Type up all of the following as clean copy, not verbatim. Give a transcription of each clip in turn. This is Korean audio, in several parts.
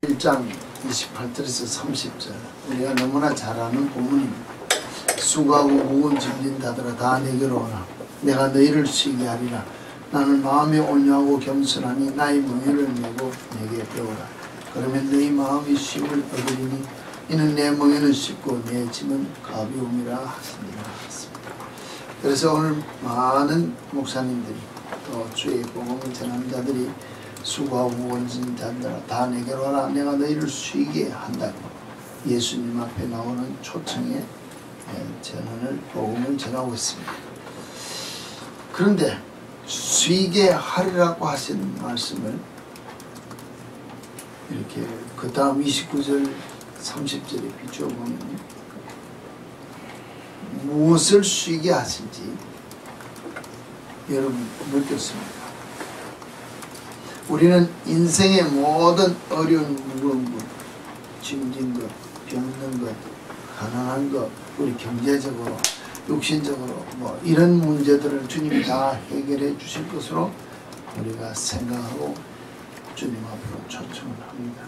1장 28절에서 30절 우리가 너무나 잘 아는 본문입니다. 수고하고 무거운 짐진 자들아 다 내게로 오라. 내가 너희를 쉬게 하리라. 나는 마음이 온유하고 겸손하니 나의 멍에를 메고 내게 배우라. 그러면 너희 마음이 쉼을 얻으리니 이는 내 멍에는 쉽고 내 짐은 가벼움이라 하시니라. 그래서 오늘 많은 목사님들이 또 주의 복음을 전하는 자들이 수고하고 무거운 짐진 자들아 다 내게로 와라. 내가 너희를 쉬게 한다고 예수님 앞에 나오는 초청에 전하는 복음을 전하고 있습니다. 그런데 쉬게 하리라고 하신 말씀을 이렇게 그 다음 29절 30절에 비추어 보면 무엇을 쉬게 하신지 여러분 느꼈습니까? 우리는 인생의 모든 어려운 무거운 것, 짐진 것, 병든 것, 가난한 것, 우리 경제적으로, 육신적으로 뭐 이런 문제들을 주님이 다 해결해 주실 것으로 우리가 생각하고 주님 앞으로 초청을 합니다.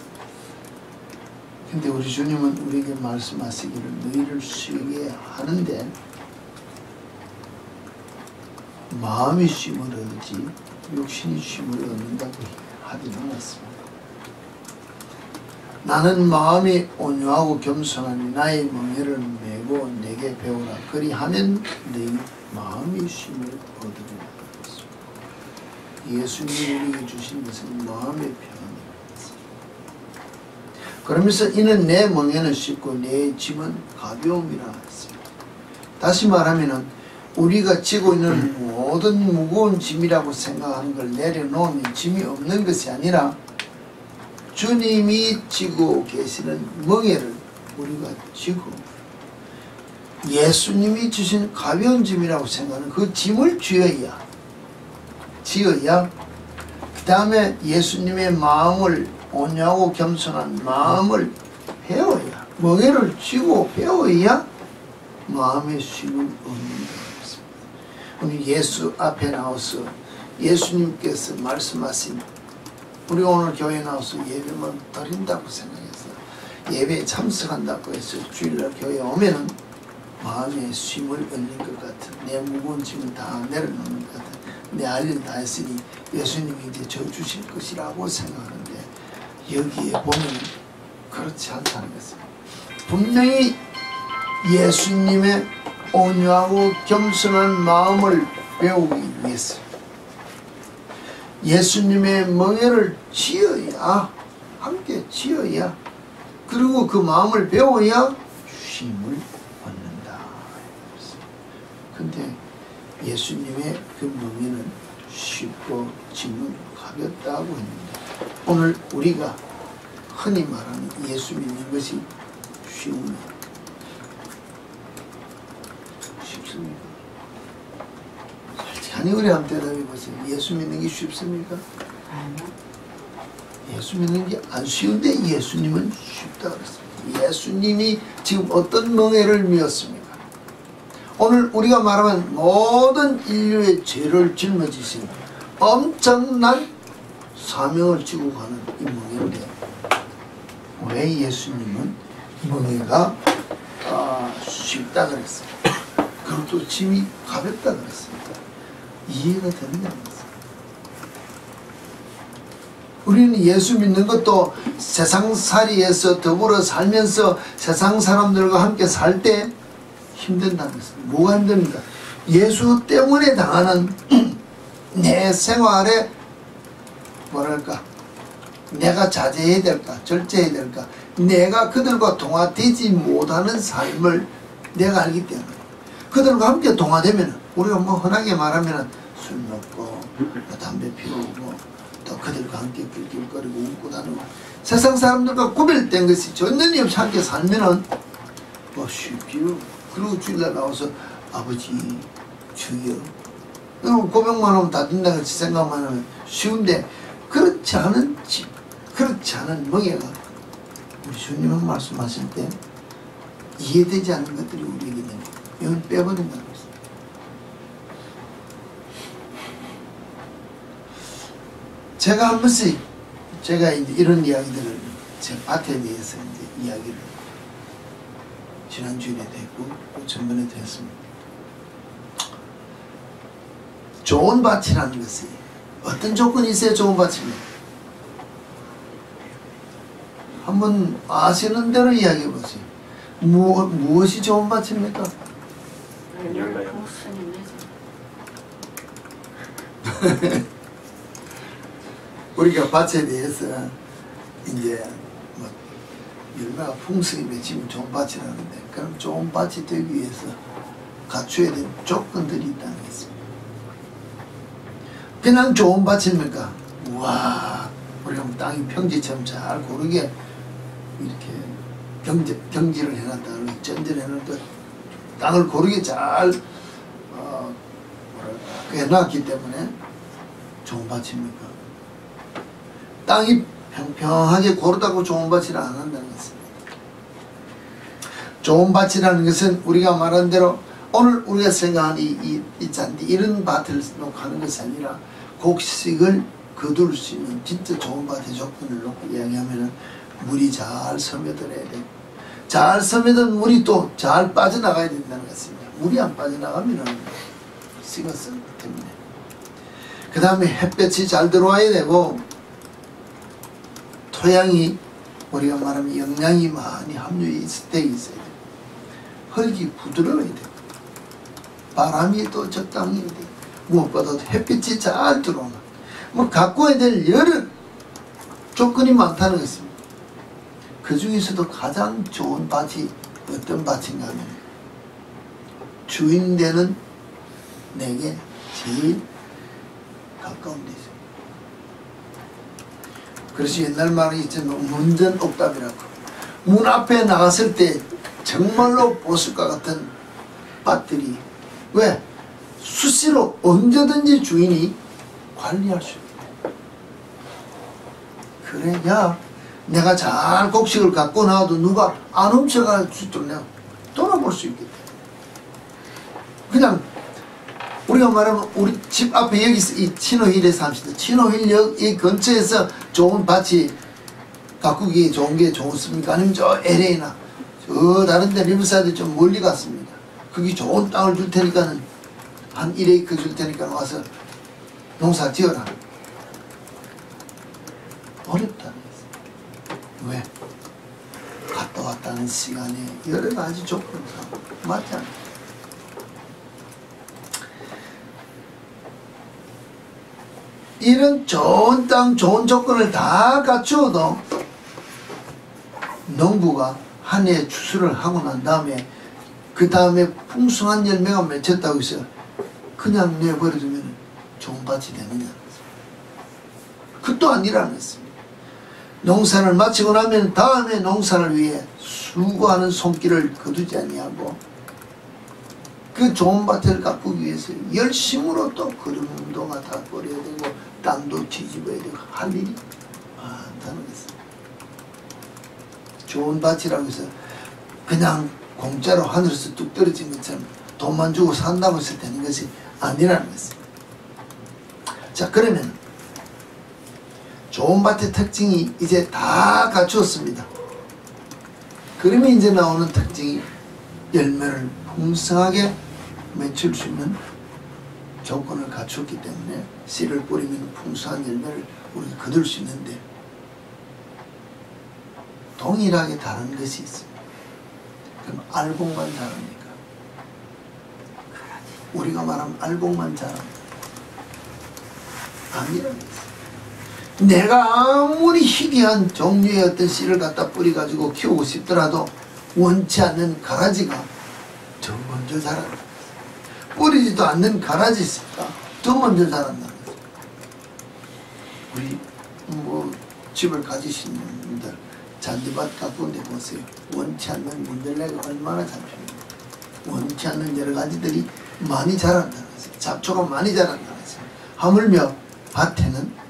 근데 우리 주님은 우리에게 말씀하시기를 너희를 쉬게 하는데 마음이 쉼을 얻지 육신이 쉼을 얻는다고 하지는 않았습니다. 나는 마음이 온유하고 겸손하니 나의 멍에를 메고 내게 배우라. 그리하면 너희 마음이 쉼을 얻으리라. 예수님이 우리에게 주신 것은 마음의 평안입니다. 그러면서 이는 내 멍에는 쉽고 내 짐은 가벼움이라 했습니다. 다시 말하면 우리가 지고 있는 모든 무거운 짐이라고 생각하는 걸 내려놓으면 짐이 없는 것이 아니라 주님이 지고 계시는 멍에를 우리가 지고 예수님이 주신 가벼운 짐이라고 생각하는 그 짐을 지어야 그 다음에 예수님의 마음을 온유하고 겸손한 마음을 배워야 멍에를 쥐고 배워야 마음의 쉼을 얻는 것입니다. 오늘 예수 앞에 나와서 예수님께서 말씀하신 우리 오늘 교회에 나와서 예배만 드린다고 생각해서 예배에 참석한다고 해서 주일날 교회에 오면은 마음의 쉼을 얻는 것 같은 내 무거운 짐을 다 내려놓는 것 같은 내 할 일 다 했으니 예수님이 이제 저 주실 것이라고 생각하는데 여기에 보면 그렇지 않다는 것입니다. 분명히 예수님의 온유하고 겸손한 마음을 배우기 위해서 예수님의 멍에를 지어야 함께 지어야 그리고 그 마음을 배워야 쉼을 얻는다. 근데 예수님의 그 멍에는 쉽고 짐은 가볍다고 했는데 오늘 우리가 흔히 말하는 예수 믿는 것이 쉬운 쉽습니까? 솔직히 우리 한번 대답해 보세요. 예수 믿는 게 쉽습니까? 예수 믿는 게 안 쉬운데 예수님은 쉽다 그랬습니다. 예수님이 지금 어떤 멍에를 미었습니까? 오늘 우리가 말하면 모든 인류의 죄를 짊어지신 엄청난 사명을 지고 가는 이 멍에인데 왜 예수님은 멍에가 쉽다 그랬습니다. 그리고 또 짐이 가볍다 그랬습니다. 이해가 되느냐는 것입니다. 우리는 예수 믿는 것도 세상살이에서 더불어 살면서 세상 사람들과 함께 살 때 힘든다는 것입니다. 뭐가 힘듭니까? 예수 때문에 당하는 내 생활에 뭐랄까 내가 자제해야 될까 절제해야 될까 내가 그들과 동화되지 못하는 삶을 내가 알기 때문에 그들과 함께 동화되면 우리가 뭐 흔하게 말하면 술 먹고 담배 피우고 또 그들과 함께 낄낄거리고 웃고 다니고 세상 사람들과 구별된 것이 전혀 없이 함께 살면은 뭐 쉽지요. 그리고 주일날 나와서 아버지 주여 고백만 하면 다 된다고 생각만 하면 쉬운데 그렇지 않은 집 그렇지 않은 멍에가 우리 주님은 말씀하실 때 이해되지 않는 것들이 우리에게 됩니다. 이건 빼버린다는 것입니다. 제가 한 번씩 제가 이제 이런 이야기들을 제 밭에 대해서 이제 이야기를 지난주에도 했고 전번에도 했습니다. 좋은 밭이라는 것이 어떤 조건이 있어야 좋은 밭입니다. 한번 아시는 대로 이야기해 보세요. 무엇이 좋은 밭입니까? 우리가 밭에 대해서 이제 뭐 열매가 풍성히 맺히면 좋은 밭이라는데, 그럼 좋은 밭이 되기 위해서 갖춰야 될 조건들이 있다는 것입니다. 그냥 좋은 밭입니까? 와, 우리가 땅이 평지처럼 잘 고르게 이렇게 경지를 해놨다, 전전해놓고 땅을 고르게 잘 해놨기 때문에 좋은 밭입니까? 땅이 평평하게 고르다고 좋은 밭이라 안 한다는 것입니다. 좋은 밭이라는 것은 우리가 말한 대로 오늘 우리가 생각한 이 잔디, 이런 밭을 놓고 하는 것이 아니라 곡식을 거둘 수 있는 진짜 좋은 밭의 조건을 놓고 이야기하면 물이 잘 스며들어야 되고, 잘 스며든 물이 또 잘 빠져나가야 된다는 것입니다. 물이 안 빠져나가면 식었기 때문에. 그 다음에 햇볕이 잘 들어와야 되고, 토양이 우리가 말하면 영양이 많이 함유되어 있어야 돼요. 흙이 부드러워야 돼요. 바람이 또 적당히 돼요. 무엇보다도 햇빛이 잘 들어오는, 뭐 갖고야 될 여러 조건이 많다는 것입니다. 그 중에서도 가장 좋은 밭이 어떤 밭인가 하면 주인 되는 내게 제일 가까운 데죠. 그래서 옛날 말이 있잖아요. 문전옥답이라고. 문 앞에 나갔을 때 정말로 보석과 같은 밭들이, 왜? 수시로 언제든지 주인이 관리할 수 있다. 그래야 내가 잘 곡식을 갖고 나와도 누가 안 훔쳐갈 수 있도록 내가 돌아볼 수 있겠다. 그냥 우리가 말하면 우리 집 앞에 여기 이 친호힐에 삽시다. 친호힐 이 근처에서 좋은 밭이 가꾸기 좋은 게 좋습니까? 아니면 저 LA나 저 다른 데 리버사이드 좀 멀리 갔습니다. 거기 좋은 땅을 줄 테니까는 한 1에이크 줄 테니까 와서 농사 지어라. 어렵다는 거예요. 왜? 갔다 왔다는 시간에 여러 가지 조건이 맞지 않아요. 이런 좋은 땅, 좋은 조건을 다 갖추어도 농부가 한 해 추수를 하고 난 다음에 그 다음에 풍성한 열매가 맺혔다고 해서 그냥 내버려두면 좋은 밭이 되느냐. 그것도 아니라는 것입니다. 농사를 마치고 나면 다음에 농사를 위해 수고하는 손길을 거두지 아니하고 그 좋은 밭을 가꾸기 위해서 열심으로 또 걸음도가 다 버려야 되고 땅도 뒤집어야 되고 할 일이 많다는 것입니다. 좋은 밭이라고 해서 그냥 공짜로 하늘에서 뚝 떨어진 것처럼 돈만 주고 산다고 해서 되는 것이 아니라는 것입니다. 자, 그러면 좋은 밭의 특징이 이제 다 갖추었습니다. 그러면 이제 나오는 특징이 열매를 풍성하게 맺힐 수 있는 조건을 갖추었기 때문에 씨를 뿌리면 풍성한 열매를 우리가 거둘 수 있는데, 동일하게 다른 것이 있습니다. 그럼 알곡만 자랍니까? 우리가 말하면 알곡만 자랍니다. 아니라는 것입니다. 내가 아무리 희귀한 종류의 어떤 씨를 갖다 뿌려가지고 키우고 싶더라도 원치 않는 가라지가 더 먼저 자란다. 뿌리지도 않는 가라지가 더 먼저 자란다는 거죠. 우리 뭐 집을 가지신 분들 잔디밭 가꾸는 데 보세요. 원치 않는 문들레가 얼마나 잡힙니다. 원치 않는 여러 가지들이 많이 자란다는 거죠. 잡초가 많이 자란다는 거죠. 하물며 밭에는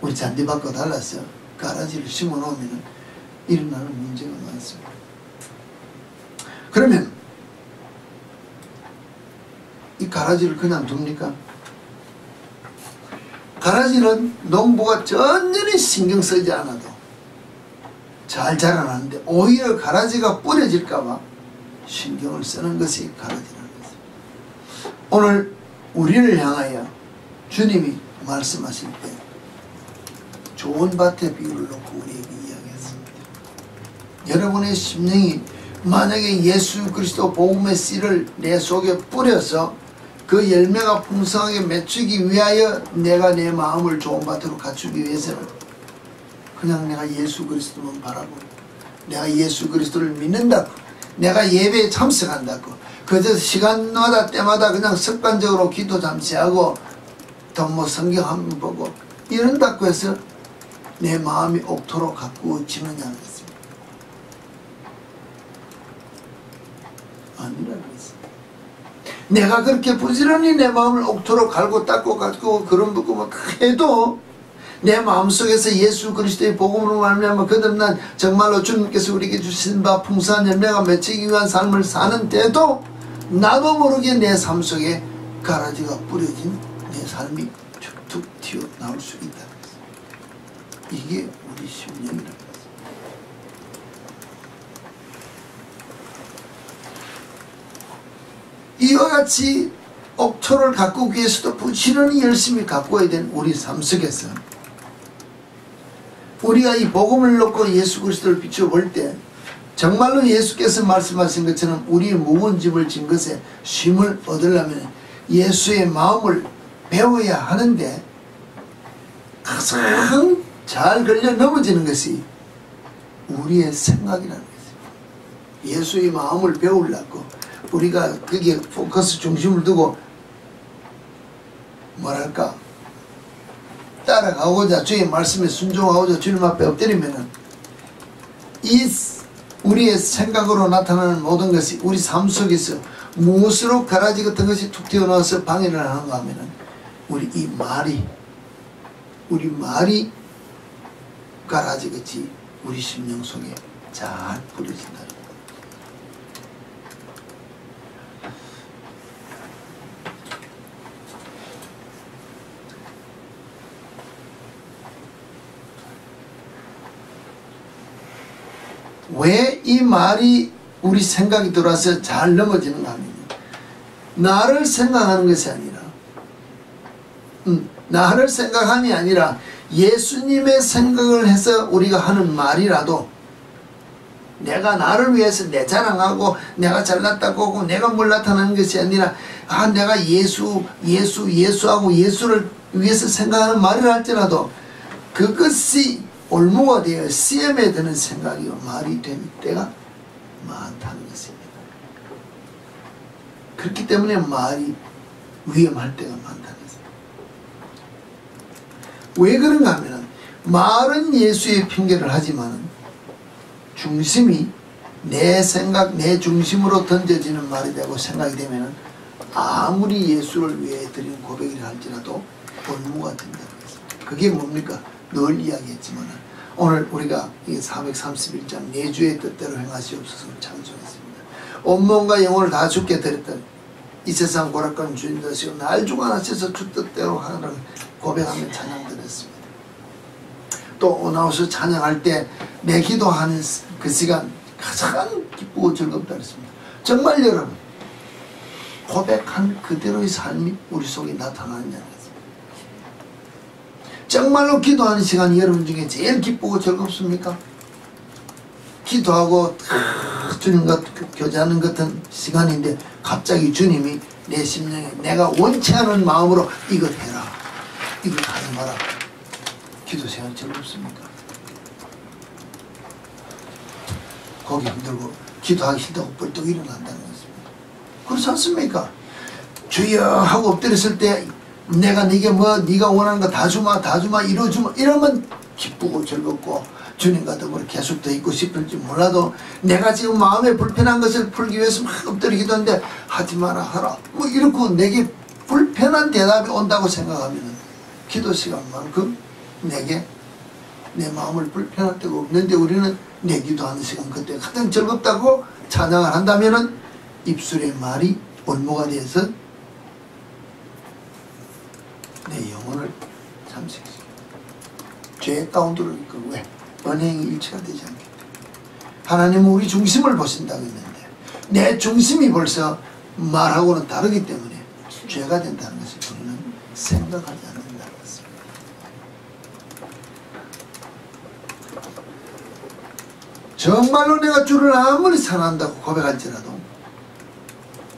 우리 잔디밭과 달라서 가라지를 심어 놓으면 일어나는 문제가 많습니다. 그러면 이 가라지를 그냥 둡니까? 가라지는 농부가 전혀 신경 쓰지 않아도 잘 자라나는데 오히려 가라지가 뿌려질까봐 신경을 쓰는 것이 가라지라는 것입니다. 오늘 우리를 향하여 주님이 말씀하실 때 좋은 밭의 비유를 놓고 우리에게 이야기했습니다. 여러분의 심령이 만약에 예수 그리스도 복음의 씨를 내 속에 뿌려서 그 열매가 풍성하게 맺히기 위하여 내가 내 마음을 좋은 밭으로 갖추기 위해서는 그냥 내가 예수 그리스도만 바라보고 내가 예수 그리스도를 믿는다고 내가 예배에 참석한다고 그저 시간마다 때마다 그냥 습관적으로 기도 잠시 하고 또 뭐 성경 한번 보고 이런다고 해서 내 마음이 옥토로 가꾸어지느냐는 것입니다. 아니라는 것입니다. 내가 그렇게 부지런히 내 마음을 옥토로 갈고 닦고 가지고 그런 부분만 해도 내 마음속에서 예수 그리스도의 복음으로 말미암아 거듭난 정말로 주님께서 우리에게 주신 바 풍성한 열매가 맺히기 위한 삶을 사는데도 나도 모르게 내 삶 속에 가라지가 뿌려진 내 삶이 툭툭 튀어나올 수 있다는 것입니다. 이게 우리 심령이라는 것입니다. 이와 같이 옥토를 가꾸기 위해서도 부지런히 열심히 가꾸어야 되는 우리 삶 속에서 우리가 이 복음을 놓고 예수 그리스도를 비춰볼 때 정말로 예수께서 말씀하신 것처럼 우리의 무거운 짐을 진 것에 쉼을 얻으려면 예수의 마음을 배워야 하는데 가장 잘 걸려 넘어지는 것이 우리의 생각이라는 것입니다. 예수의 마음을 배우려고 우리가 거기에 포커스 중심을 두고 뭐랄까 따라가고자 주의 말씀에 순종하고자 주님 앞에 엎드리면은 이 우리의 생각으로 나타나는 모든 것이 우리 삶 속에서 무엇으로 가라지 같은 것이 툭 튀어나와서 방해를 하는가 하면은 우리 말이 가라지같이 우리 심령 속에 잘 뿌려진다. 왜 이 말이 우리 생각이 들어와서 잘 넘어지는가 하면 나를 생각하는 것이 아니라 나를 생각함이 아니라 예수님의 생각을 해서 우리가 하는 말이라도 내가 나를 위해서 내 자랑하고 내가 잘났다고 하고 내가 뭘 나타나는 것이 아니라 내가 예수하고 예수를 위해서 생각하는 말을 할지라도 그것이 올무가 되어 씨엠에 드는 생각이요 말이 될 때가 많다는 것입니다. 그렇기 때문에 말이 위험할 때가 많다는 것입니다. 왜 그런가 하면 말은 예수의 핑계를 하지만 중심이 내 생각, 내 중심으로 던져지는 말이 되고 생각이 되면 아무리 예수를 위해 드린 고백이라 할지라도 올무가 된다는 것입니다. 그게 뭡니까? 늘 이야기했지만 오늘 우리가 이 431장 내 주의 뜻대로 행하시옵소서 찬송했습니다. 온몸과 영혼을 다 주께 드렸던 이 세상 고락관 주인 되시고 날 주관하셔서 주 뜻대로 하라고 고백하며 찬양 드렸습니다. 또 오나우스 찬양할 때 내 기도하는 그 시간 가장 기쁘고 즐겁다 그랬습니다. 정말 여러분 고백한 그대로의 삶이 우리 속에 나타나느냐는 것입니다. 정말로 기도하는 시간이 여러분 중에 제일 기쁘고 즐겁습니까? 기도하고 주님과 교제하는 같은 시간인데 갑자기 주님이 내 심령에 내가 원치 않은 마음으로 이것 해라 이것 하지 마라. 기도 시간 즐겁습니까? 고개 흔들고 기도하기 싫다고 벌떡 일어난다는 것입니다. 그렇지 않습니까? 주여 하고 엎드렸을 때 내가 네게 뭐 네가 원하는 거 다 주마 이루어주마 이러면 기쁘고 즐겁고 주님과 더불어 계속 더 있고 싶을지 몰라도 내가 지금 마음에 불편한 것을 풀기 위해서 막 엎드려 기도하는데 하지 마라 하라 뭐 이렇고 내게 불편한 대답이 온다고 생각하면 기도 시간만큼 내게 내 마음을 불편할 때가 없는데 우리는 내 기도하는 시간 그때 가장 즐겁다고 찬양을 한다면은 입술의 말이 올무가 돼서 내 영혼을 잠식시켜 죄 가운데로 이끌고 왜? 언행이 일치가 되지 않기 때문에 하나님은 우리 중심을 보신다고 했는데 내 중심이 벌써 말하고는 다르기 때문에 죄가 된다는 것을 우리는 생각하지 않는다는 것입니다. 정말로 내가 주를 아무리 사랑한다고 고백할지라도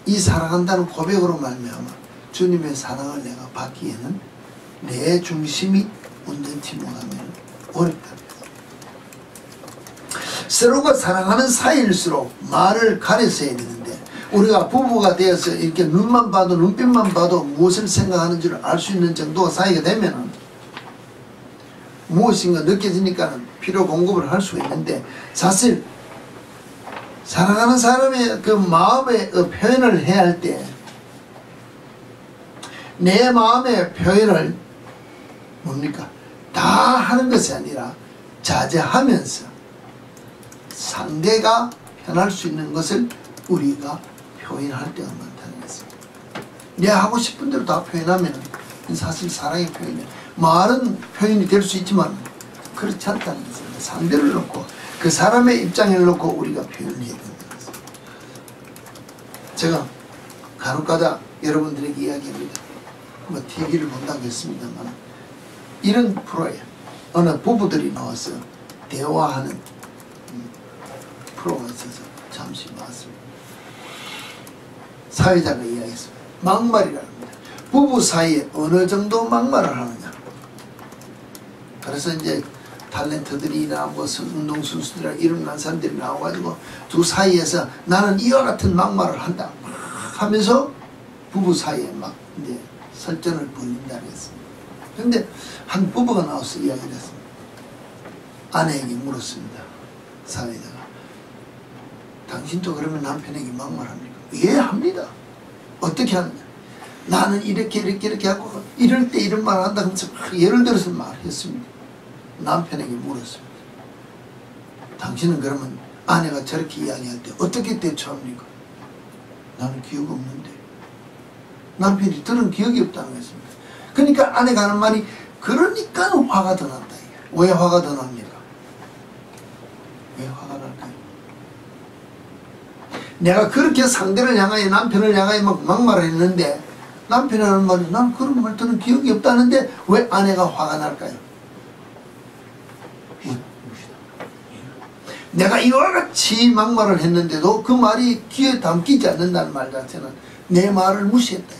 이 사랑한다는 고백으로 말미암아 주님의 사랑을 내가 받기에는 내 중심이 온전치 못하면 어렵다. 서로가 사랑하는 사이일수록 말을 가려서 해야 되는데 우리가 부부가 되어서 이렇게 눈만 봐도 눈빛만 봐도 무엇을 생각하는지를 알 수 있는 정도가 사이가 되면은 무엇인가 느껴지니까 필요 공급을 할 수가 있는데 사실 사랑하는 사람의 그 마음의 표현을 해야 할 때 내 마음의 표현을 뭡니까? 다 하는 것이 아니라 자제하면서 상대가 편할 수 있는 것을 우리가 표현할 때가 많다는 것입니다. 내가 하고 싶은 대로 다 표현하면 사실 사랑의 표현이 말은 표현이 될 수 있지만 그렇지 않다는 것입니다. 상대를 놓고 그 사람의 입장을 놓고 우리가 표현을 해야 된다는 것입니다. 제가 간혹가다 여러분들에게 이야기합니다. 뭐 TV를 본다고 했습니다만 이런 프로에 어느 부부들이 나와서 대화하는 프로가 있어서 잠시 나왔습니다. 사회자가 이야기했습니다. 막말이랍니다. 부부 사이에 어느 정도 막말을 하느냐. 그래서 이제 탤런트들이나 무슨 운동선수들이나 이런 사람들이 나와가지고 두 사이에서 나는 이와 같은 막말을 한다 하면서 부부 사이에 막 이제 설전을 벌인다고 했습니다. 그런데 한 부부가 나와서 이야기를 했습니다. 아내에게 물었습니다. 사회자가. 당신도 그러면 남편에게 막말합니까? 예, 합니다. 어떻게 하느냐. 나는 이렇게 하고 이럴 때 이런 말을 한다 하면서 예를 들어서 말했습니다. 남편에게 물었습니다. 당신은 그러면 아내가 저렇게 이야기할 때 어떻게 대처합니까? 나는 기억 없는데. 남편이 들은 기억이 없다는 것입니다. 그러니까 아내가 하는 말이 그러니까 화가 더 난다. 왜 화가 더 납니까? 왜 화가 날까요? 내가 그렇게 상대를 향하여 남편을 향하여 막말을 했는데 남편이 하는 말이 난 그런 말 들은 기억이 없다는데 왜 아내가 화가 날까요? 내가 이와 같이 막말을 했는데도 그 말이 귀에 담기지 않는다는 말 자체는 내 말을 무시했다.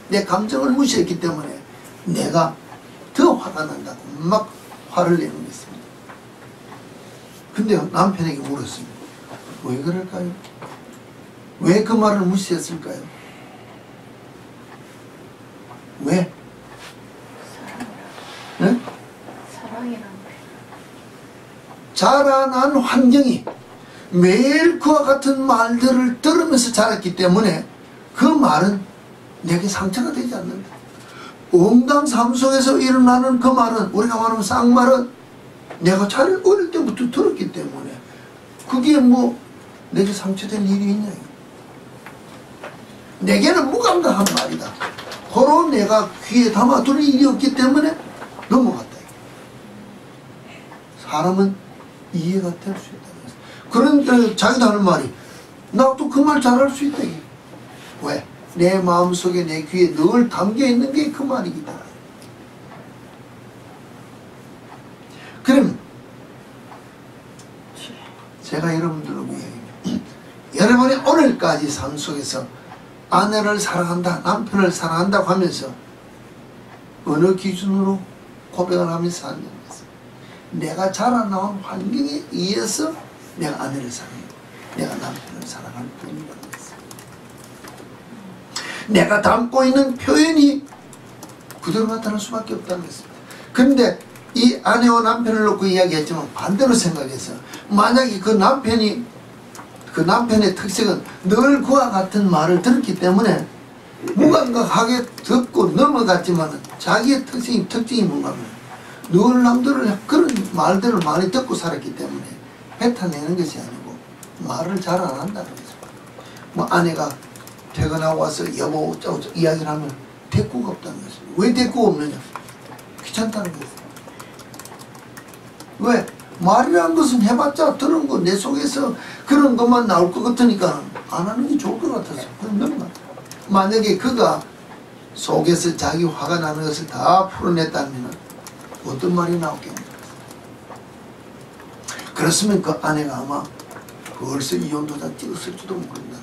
내 감정을 무시했기 때문에 내가 더 화가 난다고 막 화를 내는 것입니다. 근데 남편에게 물었습니다. 왜 그럴까요? 왜 그 말을 무시했을까요? 왜? 네? 사랑이란 자라난 환경이 매일 그와 같은 말들을 들으면서 자랐기 때문에 그 말은 내게 상처가 되지 않는다. 온갖 삶 속에서 일어나는 그 말은 우리가 말하면 쌍말은 내가 잘 어릴 때부터 들었기 때문에 그게 뭐 내게 상처될 일이 있냐. 내게는 무감각한 말이다. 고로 내가 귀에 담아둘 일이 없기 때문에 넘어갔다. 사람은 이해가 될 수 있다. 그런데 자기도 하는 말이 나도 그 말 잘할 수 있다. 왜? 내 마음속에 내 귀에 늘 담겨있는 게 그 말이기 때문에. 그럼 제가 여러분들로 이야기합니다. 여러분이 오늘까지 삶 속에서 아내를 사랑한다, 남편을 사랑한다고 하면서 어느 기준으로 고백을 하면서 하는 것입니다. 내가 자라나온 환경에 의해서 내가 아내를 사랑해요. 내가 남편을 사랑할 뿐이라는 것입니다. 내가 담고 있는 표현이 그대로 나타날 수밖에 없다는 것입니다. 그런데 이 아내와 남편을 놓고 이야기했지만 반대로 생각해서 만약에 그 남편의 특색은 늘 그와 같은 말을 들었기 때문에 무감각하게 듣고 넘어갔지만 자기의 특징이 뭔가 하면 늘 남들을 그런 말들을 많이 듣고 살았기 때문에 뱉어내는 것이 아니고 말을 잘 안 한다는 거죠. 뭐 아내가 퇴근하고 와서 여보 어쩌고 이야기를 하면 대꾸가 없다는 것입니다. 왜 대꾸가 없느냐? 귀찮다는 거죠. 왜? 말이라는 것은 해봤자 들은 거 내 속에서 그런 것만 나올 것 같으니까 안 하는 게 좋을 것 같아서 그럼 넘어가. 만약에 그가 속에서 자기 화가 나는 것을 다 풀어냈다면 어떤 말이 나오겠습니까? 그렇으면 그 아내가 아마 벌써 이혼도장 찍었을지도 모른다는 거예요.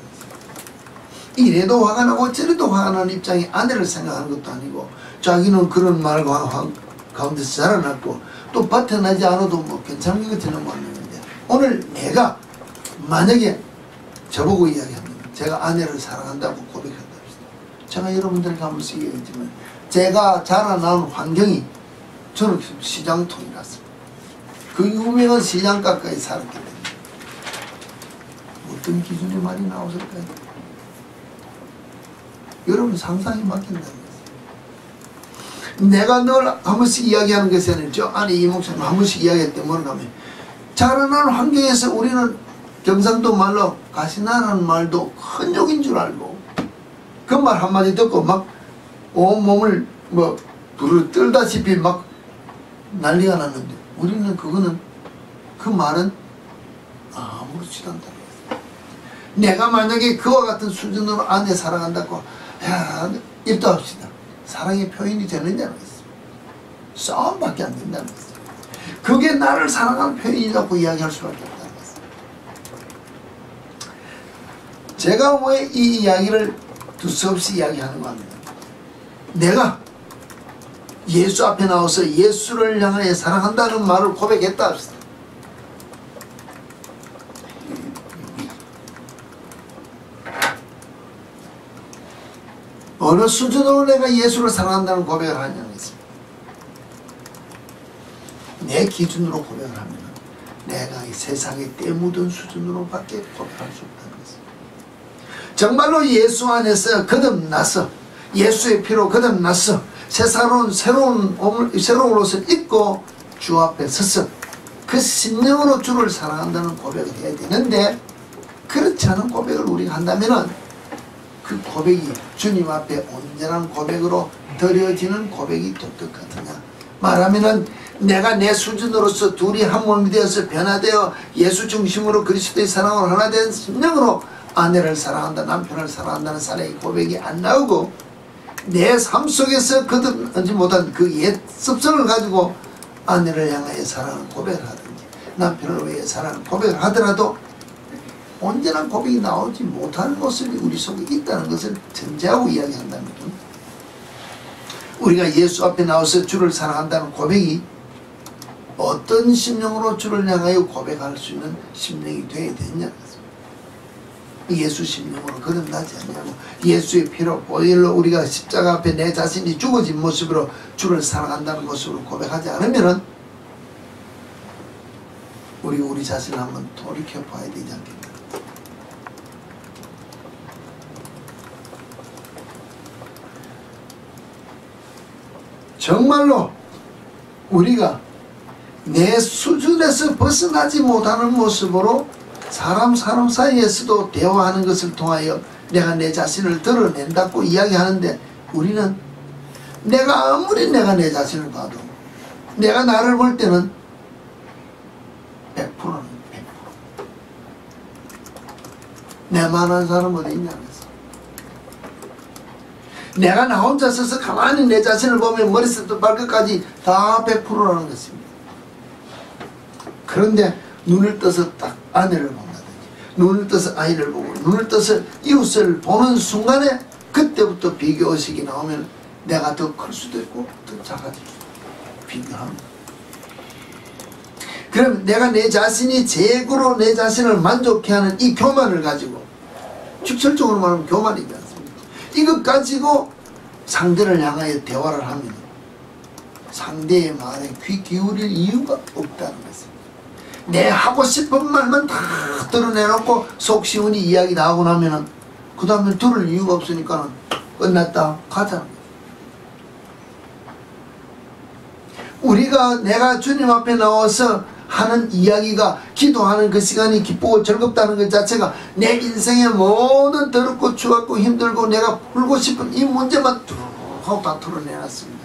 이래도 화가 나고 저래도 화가 나는 입장이 아내를 생각하는 것도 아니고 자기는 그런 말과 가운데서 자라났고 또 밭에 나지 않아도 뭐 괜찮은 것 같지는 않는데 오늘 내가 만약에 저보고 이야기합니다. 제가 아내를 사랑한다고 고백한다. 제가 여러분들에게 한 번씩 얘기했지만 제가 자라난 환경이 저는 시장통이라서 그 유명한 시장 가까이 살았기 때문에 어떤 기준이 많이 나왔을까요? 여러분 상상이 막힌다는 거예요. 내가 늘 한 번씩 이야기하는 것에는 저 안에 이 목사님 한 번씩 이야기할 때 뭐라고 하면 자라난 환경에서 우리는 경상도 말로 가시나라는 말도 큰 욕인 줄 알고 그 말 한마디 듣고 막 온몸을 뭐 불을 떨다시피 막 난리가 났는데 우리는 그거는 그 말은 아무렇지도 않다는 거예요. 내가 만약에 그와 같은 수준으로 아내 사랑한다고 야 입도 합시다. 사랑의 표현이 되느냐는 거예요. 싸움밖에 안 된다는 거예요. 그게 나를 사랑하는 표현이라고 이야기할 수밖에 없다는 거예요. 제가 왜 이 이야기를 두서없이 이야기하는 겁니다. 내가 예수 앞에 나와서 예수를 향하여 사랑한다는 말을 고백했다 합시다. 어느 수준으로 내가 예수를 사랑한다는 고백을 하냐는 것입니다. 내 기준으로 고백을 하면 내가 이 세상에 때 묻은 수준으로밖에 고백할 수 없다는 것입니다. 정말로 예수 안에서 거듭나서 예수의 피로 거듭나서 새로운 옷을 입고 주 앞에 서서 그 심령으로 주를 사랑한다는 고백을 해야 되는데 그렇지 않은 고백을 우리가 한다면 그 고백이 주님 앞에 온전한 고백으로 드려지는 고백이 될 것 같으냐 말하면은 내가 내 수준으로서 둘이 한 몸이 되어서 변화되어 예수 중심으로 그리스도의 사랑으로 하나 된 심령으로 아내를 사랑한다 남편을 사랑한다는 사랑의 고백이 안 나오고 내 삶 속에서 거듭나지 못한 그 옛 습성을 가지고 아내를 향하여 사랑을 고백을 하든지 남편을 위해 사랑을 고백을 하더라도 온전한 고백이 나오지 못하는 모습이 우리 속에 있다는 것을 전제하고 이야기한다면 우리가 예수 앞에 나와서 주를 사랑한다는 고백이 어떤 심령으로 주를 향하여 고백할 수 있는 심령이 되어야 되느냐 예수 심령으로 거듭나지 않냐고 예수의 피로 보혈로 우리가 십자가 앞에 내 자신이 죽어진 모습으로 주를 사랑한다는 모습으로 고백하지 않으면 우리 자신을 한번 돌이켜 봐야 되지 않겠나. 정말로 우리가 내 수준에서 벗어나지 못하는 모습으로 사람 사이에서도 대화하는 것을 통하여 내가 내 자신을 드러낸다고 이야기하는데 우리는 내가 아무리 내가 내 자신을 봐도 내가 나를 볼 때는 100%는 100%. 내만한 사람 어디 있냐 그래서 내가 나 혼자 서서 가만히 내 자신을 보면 머리부터 발끝까지 다 100%라는 것입니다. 그런데 눈을 떠서 딱 아내를 본다든지 눈을 떠서 아이를 보고 눈을 떠서 이웃을 보는 순간에 그때부터 비교의식이 나오면 내가 더 클 수도 있고 더 작아질 수도 있고 비교합니다. 그럼 내가 내 자신이 제구로 내 자신을 만족해 하는 이 교만을 가지고 직설적으로 말하면 교만이지 않습니까? 이것 가지고 상대를 향하여 대화를 하면 상대의 말에 귀 기울일 이유가 없다는 것입니다. 내 하고 싶은 말만 다 드러내놓고 속 시원히 이야기 나오고 나면은 그 다음에 들을 이유가 없으니까 끝났다 가자. 우리가 내가 주님 앞에 나와서 하는 이야기가 기도하는 그 시간이 기쁘고 즐겁다는 것 자체가 내 인생의 모든 더럽고 추웠고 힘들고 내가 풀고 싶은 이 문제만 쭉 하고 다 털어내놨습니다.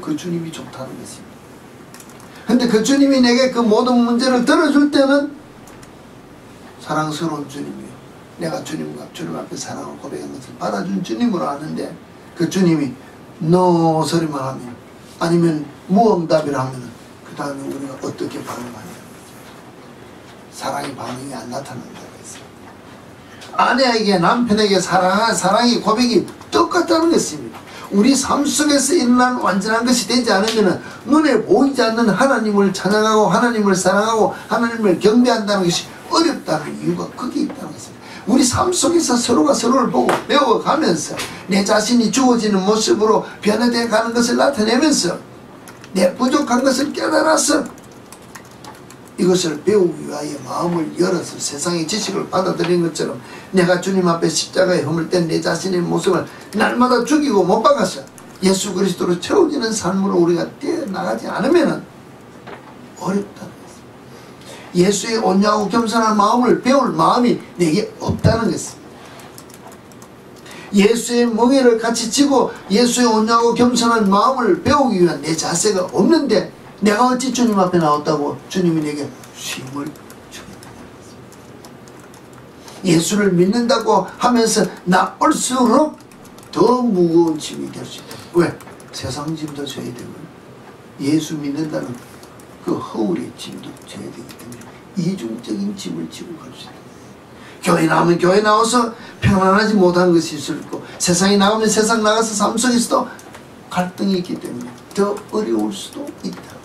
그 주님이 좋다는 것입니다. 근데 그 주님이 내게 그 모든 문제를 들어줄 때는 사랑스러운 주님이요, 내가 주님 앞에 사랑을 고백한 것을 받아준 주님으로 아는데, 그 주님이 no 소리만 하면, 아니면 무응답이라 하면 그 다음에 우리가 어떻게 반응하냐, 사랑의 반응이 안 나타난다고 했어요. 아내에게 남편에게 사랑의 고백이 똑같다는 것입니다. 우리 삶 속에서 일어난 완전한 것이 되지 않으면 눈에 보이지 않는 하나님을 찬양하고 하나님을 사랑하고 하나님을 경배한다는 것이 어렵다는 이유가 거기 있다는 것입니다. 우리 삶 속에서 서로가 서로를 보고 배워가면서 내 자신이 주어지는 모습으로 변화되어 가는 것을 나타내면서 내 부족한 것을 깨달아서 이것을 배우기 위하여 마음을 열어서 세상의 지식을 받아들이는 것처럼, 내가 주님 앞에 십자가에 허물 땐 내 자신의 모습을 날마다 죽이고 못 박아서 예수 그리스도로 채워지는 삶으로 우리가 뛰어나가지 않으면 어렵다는 것입니다. 예수의 온유하고 겸손한 마음을 배울 마음이 내게 없다는 것입니다. 예수의 멍에를 같이 지고 예수의 온유하고 겸손한 마음을 배우기 위한 내 자세가 없는데, 내가 어찌 주님 앞에 나왔다고 주님이 내게 쉼을 주겠다는 것입니다. 예수를 믿는다고 하면서 나올수록 더 무거운 짐이 될 수 있다. 왜? 세상 짐도 져야 되고 예수 믿는다는 그 허울의 짐도 져야 되기 때문에 이중적인 짐을 지고 갈 수 있다. 교회 나오면 교회 나와서 평안하지 못한 것이 있을 거고, 세상에 나가면 세상 나가서 삶 속에서도 갈등이 있기 때문에 더 어려울 수도 있다.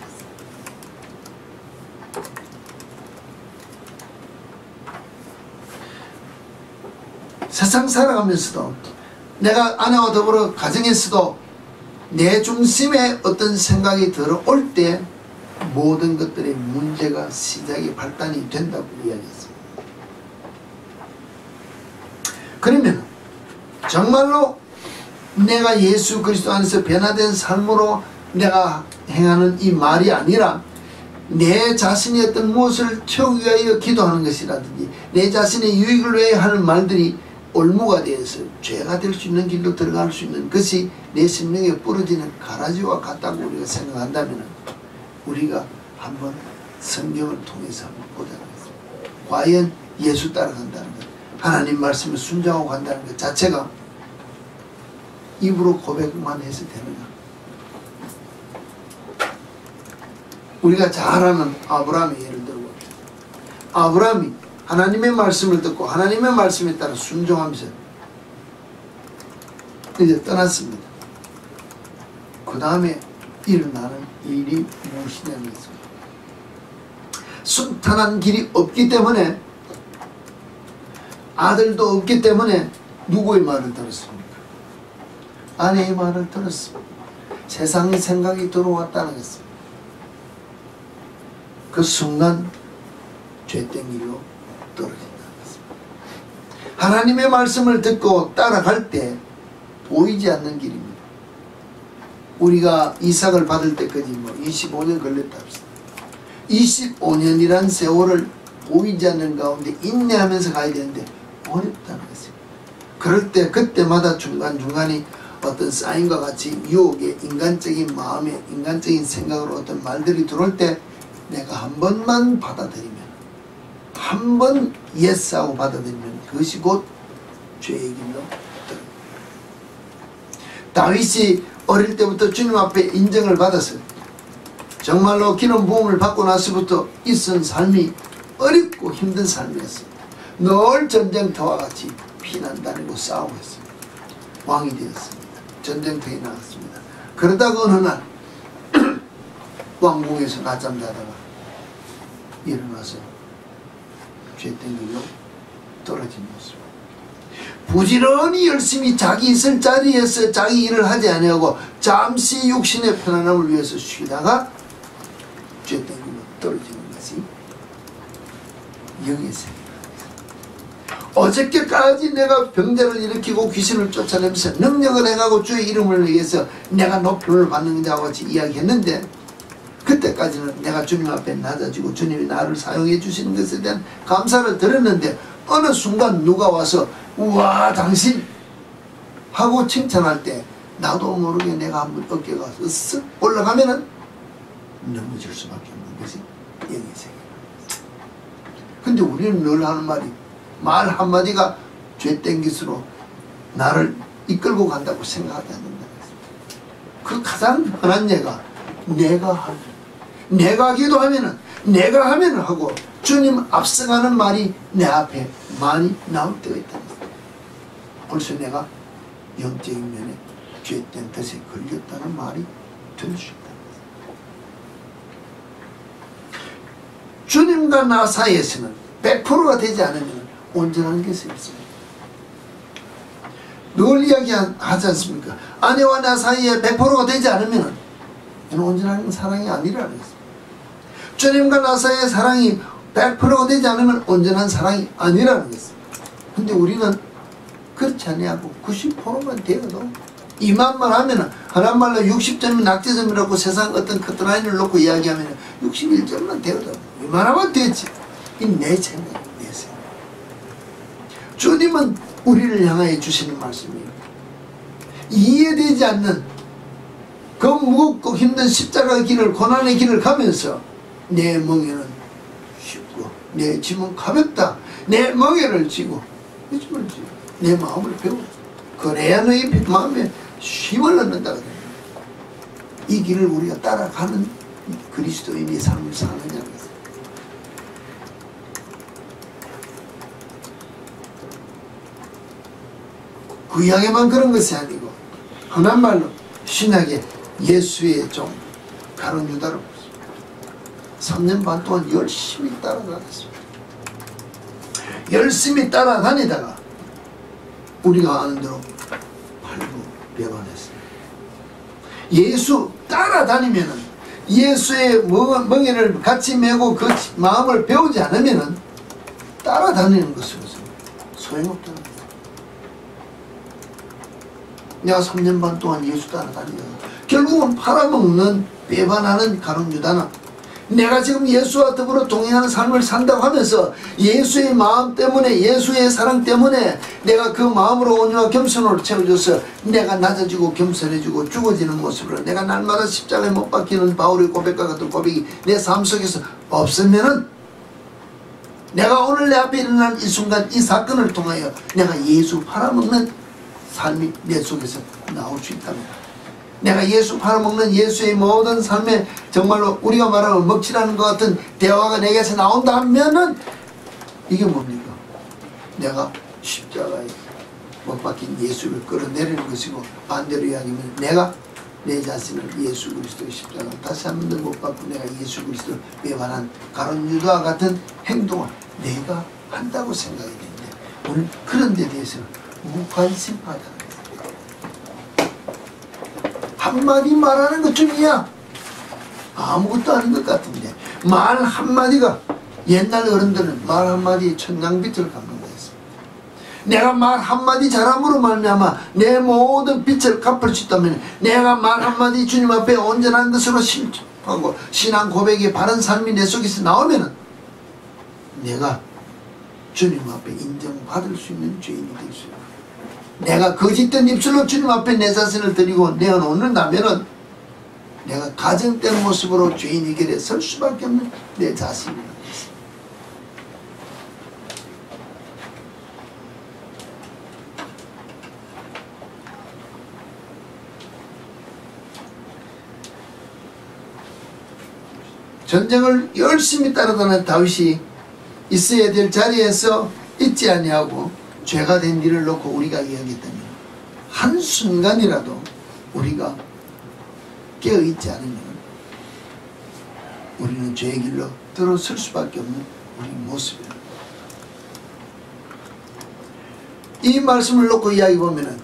세상 살아가면서도 내가 아내와 더불어 가정에서도 내 중심에 어떤 생각이 들어올 때 모든 것들의 문제가 시작이 발단이 된다고 이야기했습니다. 그러면 정말로 내가 예수 그리스도 안에서 변화된 삶으로 내가 행하는 이 말이 아니라 내 자신이 어떤 무엇을 채우기 위하여 기도하는 것이라든지 내 자신의 유익을 위해 하는 말들이 올무가 되어서 죄가 될 수 있는 길로 들어갈 수 있는 것이 내 생명에 부러지는 가라지와 같다고 우리가 생각한다면 우리가 한번 성경을 통해서 한번 보자는 것입니다. 과연 예수 따라간다는 것, 하나님 말씀을 순종하고 간다는 것 자체가 입으로 고백만 해서 되는가? 우리가 잘 아는 아브라함의 예를 들고, 아브라함이 하나님의 말씀을 듣고 하나님의 말씀에 따라 순종하면서 이제 떠났습니다. 그 다음에 일어나는 일이 무엇이냐는 것입니다. 순탄한 길이 없기 때문에, 아들도 없기 때문에 누구의 말을 들었습니까? 아내의 말을 들었습니다. 세상의 생각이 들어왔다는 것입니다. 그 순간 죄땡기로 떨어진다는 것입니다. 하나님의 말씀을 듣고 따라갈 때 보이지 않는 길입니다. 우리가 이삭을 받을 때까지 25년 걸렸다 합시다. 25년이란 세월을 보이지 않는 가운데 인내하면서 가야 되는데 어렵다는 것입니다. 그럴 때 그때마다 중간중간에 어떤 사인과 같이 유혹의 인간적인 마음에 인간적인 생각으로 어떤 말들이 들어올 때 내가 한 번만 받아들이면, 한 번 예스하고 받아들이면 그것이 곧 죄의 길로 들어갑니다. 다윗이 어릴 때부터 주님 앞에 인정을 받아서 정말로 기름 부음을 받고 나서부터 있은 삶이 어렵고 힘든 삶이었습니다. 늘 전쟁터와 같이 피난 다니고 싸우고 했습니다. 왕이 되었습니다. 전쟁터에 나갔습니다. 그러다가 어느 날 왕궁에서 낮잠 자다가 일어나서 죄땡기로 떨어진 모습. 부지런히 열심히 자기 있을 자리에서 자기 일을 하지 아니하고 잠시 육신의 편안함을 위해서 쉬다가 죄땡기로 떨어지는 것이 영의 세계입니다. 어저께까지 내가 병자를 일으키고 귀신을 쫓아내면서 능력을 행하고 주의 이름을 위해서 내가 높임을 받는 자와 같이 이야기했는데, 그때까지는 내가 주님 앞에 낮아지고 주님이 나를 사용해 주시는 것에 대한 감사를 드렸는데, 어느 순간 누가 와서 우와 당신 하고 칭찬할 때 나도 모르게 내가 한번 어깨가 쓱 올라가면은 넘어질 수밖에 없는 것이 영의 세계. 근데 우리는 늘 하는 말이 말 한마디가 죄 땡깃으로 나를 이끌고 간다고 생각하지 않는다. 그 가장 흔한 예가 내가 기도하면은 내가 하면 하고 주님 앞서가는 말이 내 앞에 많이 나올 때가 있다. 벌써 내가 영적인 면에 죄된 뜻에 걸렸다는 말이 될 수 있다. 주님과 나 사이에서는 100%가 되지 않으면 온전한 것이 없습니다. 늘 이야기하지 않습니까? 아내와 나 사이에 100%가 되지 않으면 온전한 사랑이 아니라는 것입니다. 주님과 나 사이의 사랑이 100%가 되지 않으면 온전한 사랑이 아니라는 것입니다. 근데 우리는 그렇지 아니하고 90%만 되어도 이만만 하면은 하나말로 60점이 낙제점이라고 세상 어떤 커트라인을 놓고 이야기하면 61점만 되어도 이만하면 되지. 이 내 생각, 내 생각. 주님은 우리를 향하여 주시는 말씀이에요. 이해되지 않는 그 무겁고 힘든 십자가의 길을, 고난의 길을 가면서 내 멍에는 쉽고 내 짐은 가볍다. 내 멍에를 지고 내 마음을 배워. 그래야 너희 마음에 힘을 얻는다. 이 길을 우리가 따라가는 그리스도인의 삶을 사느냐는 것입니다. 구약에만 그런 것이 아니고 흔한 말로 신약에 예수의 종 가룟 유다를 보십니다. 3년 반 동안 열심히 따라다녔습니다. 열심히 따라다니다가 우리가 아는 대로 팔고 배반했습니다. 예수 따라다니면은 예수의 멍에를 같이 메고 그 마음을 배우지 않으면은 따라다니는 것으로서 소용없다는 거예요. 내가 3년 반 동안 예수 따라다니다가 결국은 팔아먹는 배반하는 가룟 유다는 내가 지금 예수와 더불어 동행하는 삶을 산다고 하면서 예수의 마음 때문에, 예수의 사랑 때문에 내가 그 마음으로 온유와 겸손으로 채워줘서 내가 낮아지고 겸손해지고 죽어지는 모습으로 내가 날마다 십자가에 못 박히는 바울의 고백과 같은 고백이 내 삶 속에서 없으면은 내가 오늘 내 앞에 일어난 이 순간 이 사건을 통하여 내가 예수 팔아먹는 삶이 내 속에서 나올 수 있답니다. 내가 예수 팔아먹는 예수의 모든 삶에 정말로 우리가 말하는 먹칠하는 것 같은 대화가 내게서 나온다 하면은 이게 뭡니까? 내가 십자가에 못 박힌 예수를 끌어내리는 것이고, 반대로 이야기하면 내가 내 자신을 예수 그리스도의 십자가 다시 한 번 더 못 받고 내가 예수 그리스도를 배반한 가룟 유다와 같은 행동을 내가 한다고 생각이 되는데 오늘 그런 데 대해서 무관심하다. 한마디 말하는 것뿐이야. 아무것도 아닌 것 같은데 말 한마디가, 옛날 어른들은 말 한마디에 천냥빚을 갚는 거였습니다. 내가 말 한마디 잘함으로 말미암아 내 모든 빚을 갚을 수 있다면, 내가 말 한마디 주님 앞에 온전한 것으로 신청하고 신앙 고백의 바른 삶이 내 속에서 나오면 내가 주님 앞에 인정받을 수 있는 죄인이 될 수 있다. 내가 거짓된 입술로 주님 앞에 내 자신을 드리고 내어놓는다면은 내가 가정된 모습으로 죄인의 길에 설 수밖에 없는 내 자신이라는 것입니다. 전쟁을 열심히 따라다니는 다윗이 있어야 될 자리에서 있지 아니하고 죄가 된 일을 놓고 우리가 이야기했다면 한순간이라도 우리가 깨어있지 않으면 우리는 죄의 길로 들어설 수밖에 없는 우리 모습이다. 이 말씀을 놓고 이야기해보면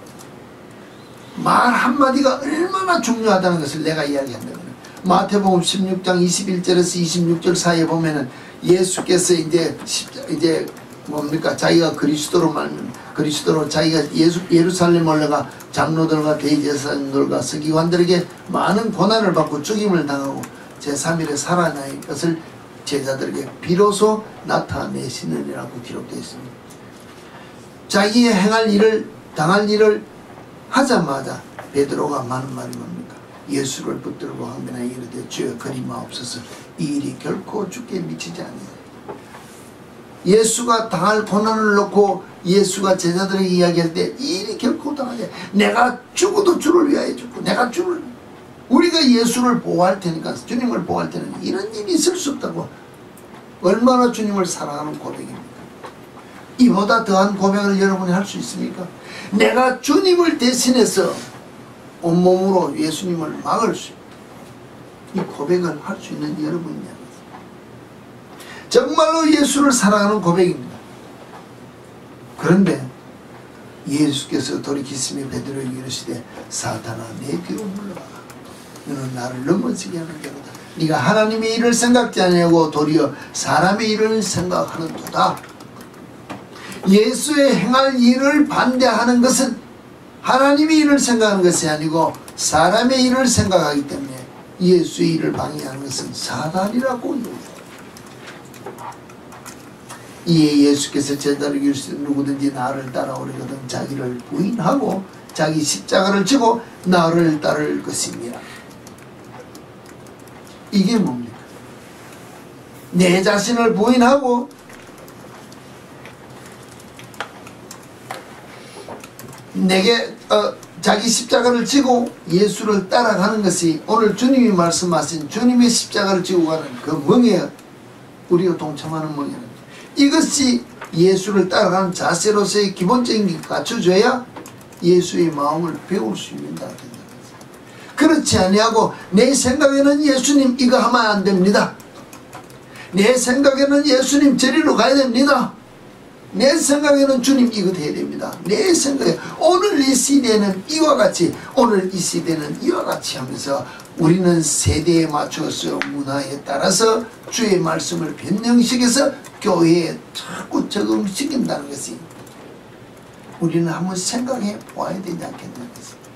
말 한마디가 얼마나 중요하다는 것을 내가 이야기한다면, 마태복음 16장 21절에서 26절 사이에 보면은 예수께서 이제 뭡니까? 자기가 그리스도로 자기가 예루살렘 올라가 장로들과 대제사장들과 서기관들에게 많은 고난을 받고 죽임을 당하고 제3일에 살아날 것을 제자들에게 비로소 나타내시느니라고 기록되어 있습니다. 자기의 당할 일을 하자마자 베드로가 많은 말이 뭡니까? 예수를 붙들고 항변하여 이르되 주여 그리마옵소서. 이 일이 결코 주께 미치지 아니하리라. 예수가 당할 고난을 놓고 예수가 제자들에게 이야기할 때 이 일이 결코 당하지 않아요. 내가 죽어도 주를 위하여 죽고 내가 주를 우리가 예수를 보호할 테니까 주님을 보호할 때는 이런 일이 있을 수 없다고. 얼마나 주님을 사랑하는 고백입니까? 이보다 더한 고백을 여러분이 할 수 있습니까? 내가 주님을 대신해서 온몸으로 예수님을 막을 수 이 고백을 할 수 있는 여러분이냐. 정말로 예수를 사랑하는 고백입니다. 그런데 예수께서 돌이키시며 베드로에게 이르시되 사탄아 내 뒤로 물러가라. 너는 나를 넘어지게 하는 자로다. 네가 하나님의 일을 생각지 아니하고 도리어 사람의 일을 생각하는도다. 예수의 행할 일을 반대하는 것은 하나님의 일을 생각하는 것이 아니고 사람의 일을 생각하기 때문에 예수의 일을 방해하는 것은 사단이라고 이야기합니다. 이에 예수께서 제자들에게 이르시되 누구든지 나를 따라오려거든 자기를 부인하고 자기 십자가를 지고 나를 따를 것입니다. 이게 뭡니까? 내 자신을 부인하고 내게 자기 십자가를 지고 예수를 따라가는 것이 오늘 주님이 말씀하신 주님의 십자가를 지고 가는 그 멍에 우리가 동참하는 멍에는 이것이 예수를 따라가는 자세로서의 기본적인 게 갖춰져야 예수의 마음을 배울 수 있는다. 그렇지 아니하고 내 생각에는 예수님 이거 하면 안 됩니다. 내 생각에는 예수님 저리로 가야 됩니다. 내 생각에는 주님 이거 해야 됩니다. 내 생각에 오늘 이 시대는 이와 같이 오늘 이 시대는 이와 같이 하면서 우리는 세대에 맞춰서 문화에 따라서 주의 말씀을 변형시켜서 교회에 자꾸 적응시킨다는 것이 우리는 한번 생각해 보아야 되지 않겠냐는 것입니다.